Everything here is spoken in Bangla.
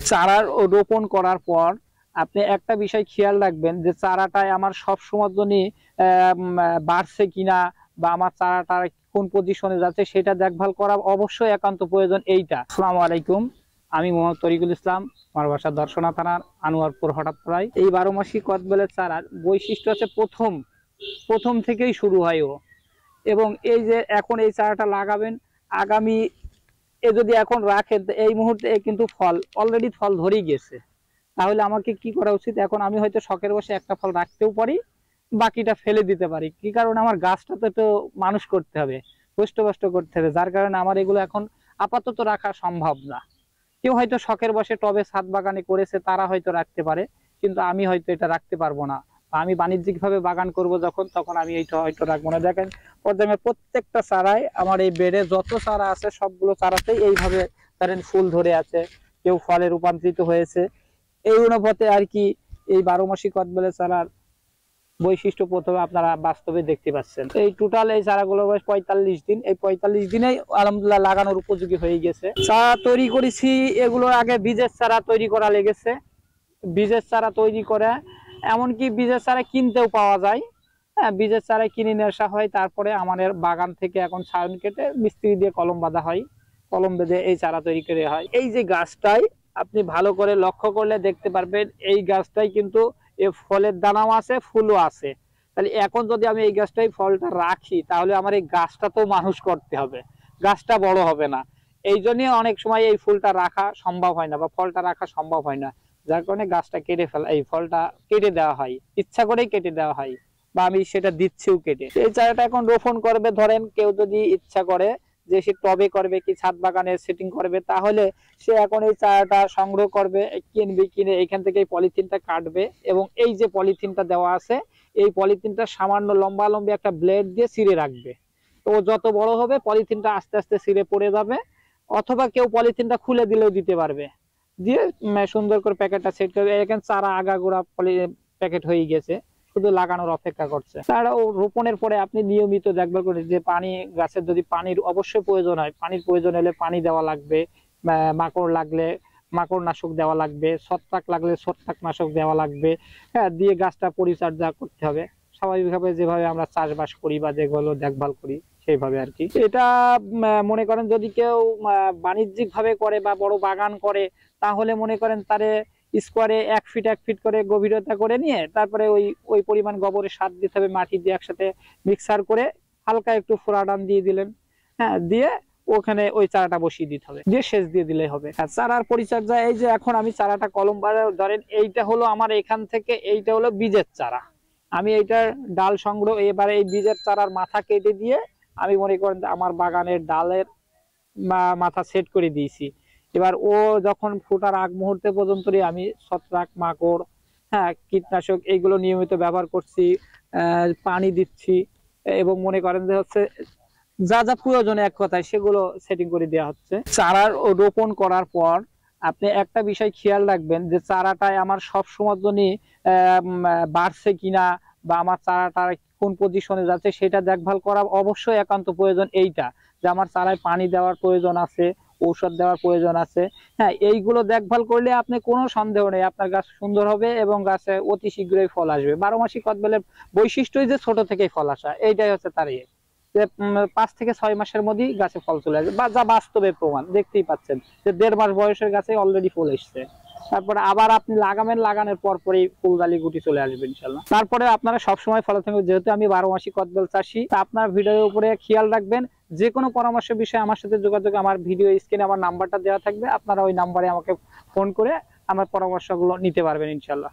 চারা রোপণ করার পর আপনি একটা বিষয় খেয়াল রাখবেন যে চারাটায় আমার সব সময় জন্য বাড়ছে কিনা বা আমার চারাটা কোন পজিশনে যাচ্ছে সেটা দেখভাল করা অবশ্যই একান্ত প্রয়োজন। এইটা। আসসালামু আলাইকুম, আমি মোহাম্মদ তরিকুল ইসলাম, আমার বাসা দর্শনা থানার আনোয়ারপুর হঠাৎপাড়ায়। এই 12 মাসি কদবেলের চারার বৈশিষ্ট্য হচ্ছে প্রথম প্রথম থেকেই শুরু হয় ও, এবং এই যে এখন এই চারাটা লাগাবেন, আগামী যদি এখন রাখেন এই মুহূর্তে কিন্তু ফল অলরেডি ফল ধরেই গেছে। তাহলে আমাকে কি করা উচিত? এখন আমি হয়তো শখের বসে একটা ফল রাখতেও পারি, বাকিটা ফেলে দিতে পারি। কি কারণে? আমার গাছটা তো মানুষ করতে হবে, পুষ্ট করতে হবে, যার কারণে আমার এগুলো এখন আপাতত রাখা সম্ভব না। কেউ হয়তো শখের বসে টবে ছাদ বাগানে করেছে, তারা হয়তো রাখতে পারে, কিন্তু আমি হয়তো এটা রাখতে পারবো না। আমি বাণিজ্যিক ভাবে বাগান করব যখন, তখন আমি এইটা হয়তো রাখবো না। দেখেন প্রত্যেকটা চারায় আমার এই বেডে যত চারা আছে সবগুলো চারাতেই এইভাবে ধরেন ফুল ধরে আছে, কেউ ফলে রূপান্তরিত হয়েছে। এই অনুপাতে আর কি এই 12 মাসি কদবেলের চারার বৈশিষ্ট্য প্রথমে আপনারা বাস্তবে দেখতে পাচ্ছেন। এই টোটাল এই চারাগুলোর বয়স 45 দিন। এই 45 দিনেই আলহামদুলিল্লাহ লাগানোর উপযোগী হয়ে গেছে। চারা তৈরি করেছি, এগুলোর আগে বীজের চারা তৈরি করা লেগেছে। বীজের চারা তৈরি করে, এমনকি বীজের চারা কিনতেও পাওয়া যায়। হ্যাঁ, বীজের চারা কিনে নিয়ে আসা হয়, তারপরে আমাদের বাগান থেকে এখন ছাউনি কেটে মিস্ত্রি দিয়ে কলম বাঁধা হয়, কলম বেঁধে এই চারা তৈরি করে হয়। এই যে গাছটাই আপনি ভালো করে লক্ষ্য করলে দেখতে পারবেন, এই গাছটাই কিন্তু ফলের দানাও আছে, ফুলও আছে। তাহলে এখন যদি আমি এই গাছটাই ফলটা রাখি, তাহলে আমার এই গাছটা তো মানুষ করতে হবে, গাছটা বড় হবে না। এই জন্য অনেক সময় এই ফুলটা রাখা সম্ভব হয় না বা ফলটা রাখা সম্ভব হয় না, যার কারণে গাছটা কেটে ফেলা, এই ফলটা কেটে দেওয়া হয়, ইচ্ছা করেই কেটে দেওয়া হয়, বা আমি সেটা দিচ্ছিও কেটে। এই চারাটা এখন রোপণ করবে, ধরেন কেউ যদি ইচ্ছা করে যে সে টবে করবে কি ছাদ বাগানে সেটিং করবে, তাহলে সে এখন এই চারাটা সংগ্রহ করবে, কিনবে, কিনে এখান থেকে এই পলিথিনটা কাটবে, এবং এই যে পলিথিনটা দেওয়া আছে এই পলিথিনটা সামান্য লম্বা লম্বি একটা ব্লেড দিয়ে ছিঁড়ে রাখবে। তো যত বড় হবে পলিথিনটা আস্তে আস্তে ছিঁড়ে পড়ে যাবে, অথবা কেউ পলিথিনটা খুলে দিলেও দিতে পারবে, দিয়ে সুন্দর করে প্যাকেটটা সেট করবে। এখানে চারা আগাগোড়া প্যাকেট হয়ে গেছে, শুধু লাগানোর অপেক্ষা করছে। তারাও রোপণের পরে আপনি নিয়মিত দেখভাল করে, যে পানি, গাছের যদি পানির অবশ্যই প্রয়োজন হয়, পানির প্রয়োজন হলে পানি দেওয়া লাগবে, মাকড় লাগলে মাকড় নাশক দেওয়া লাগবে, ছত্রাক লাগলে ছত্রাক নাশক দেওয়া লাগবে। হ্যাঁ, দিয়ে গাছটা পরিচর্যা করতে হবে স্বাভাবিকভাবে, যেভাবে আমরা চাষবাস করি বা যেগুলো দেখভাল করি সেইভাবে আর কি। এটা মনে করেন যদি কেউ বাণিজ্যিক ভাবে করে বা বড় বাগান করে, তাহলে মনে করেন তারে স্কোয়ারে 1 ফিট করে গভীরতা করে নিয়ে, তারপরে ওই ওই পরিমাণ গোবরের সার দিতে হবে, মাটি দিয়ে একসাথে মিক্সার করে হালকা একটু ফোড়াডান দিয়ে দিলেন। হ্যাঁ, দিয়ে ওখানে ওই চারাটা বসিয়ে দিতে হবে, দিয়ে সেচ দিয়ে দিলেই হবে। আর চারার পরিচর্যা, এই যে এখন আমি চারাটা কলম ধরেন এইটা হলো আমার এখান থেকে, এইটা হলো বীজের চারা। আমি এইটার ডাল সংগ্রহ, এবারে এই বীজের চারার মাথা কেটে দিয়ে আমি মনে করেন আমার বাগানের ডালের মাথা সেট করে দিয়েছি। এবার ও যখন ফোটার আগ মুহূর্তে পর্যন্ত আমি ছত্রাক মাকড়, হ্যাঁ, কীটনাশক এইগুলো নিয়মিত ব্যবহার করছি, পানি দিচ্ছি, এবং মনে করেন যে হচ্ছে যা যা প্রয়োজনে এক কথায় সেগুলো সেটিং করে দেওয়া হচ্ছে। চারার রোপণ করার পর আপনি একটা বিষয় খেয়াল রাখবেন, যে চারাটায় আমার সব সময় জন্য বাড়ছে কিনা বা আমার চারাটা কোন পজিশনে যাচ্ছে সেটা দেখভাল করা অবশ্যই একান্ত প্রয়োজন। এইটা, যে আমার চারায় পানি দেওয়ার প্রয়োজন আছে, ঔষধ দেওয়ার প্রয়োজন আছে। হ্যাঁ, এইগুলো দেখভাল করলে আপনি কোনো সন্দেহ নেই আপনার গাছ সুন্দর হবে এবং গাছে অতি শীঘ্রই ফল আসবে। 12 মাসি কদবেলের বৈশিষ্ট্যই যে ছোট থেকেই ফল আসা, এইটাই হচ্ছে তার ইয়ে, যে 5 থেকে 6 মাসের মধ্যেই গাছে ফল চলে আসবে, বা যা বাস্তবে প্রমাণ দেখতেই পাচ্ছেন যে 1.5 মাস বয়সের গাছে অলরেডি ফুল এসছে। তারপরে আবার আপনি লাগাবেন, লাগানোর পর পরই ফুলদালি গুটি চলে আসবে ইনশাল্লাহ। তারপরে আপনারা সবসময় ফলো থাকবেন, যেহেতু আমি 12 মাসি কদবেল চাষি, তা আপনার ভিডিওর উপরে খেয়াল রাখবেন। যে কোনো পরামর্শ বিষয়ে আমার সাথে যোগাযোগ, আমার ভিডিও স্ক্রিনে আমার নাম্বারটা দেওয়া থাকবে, আপনারা ওই নাম্বারে আমাকে ফোন করে আমার পরামর্শগুলো নিতে পারবেন ইনশাল্লাহ।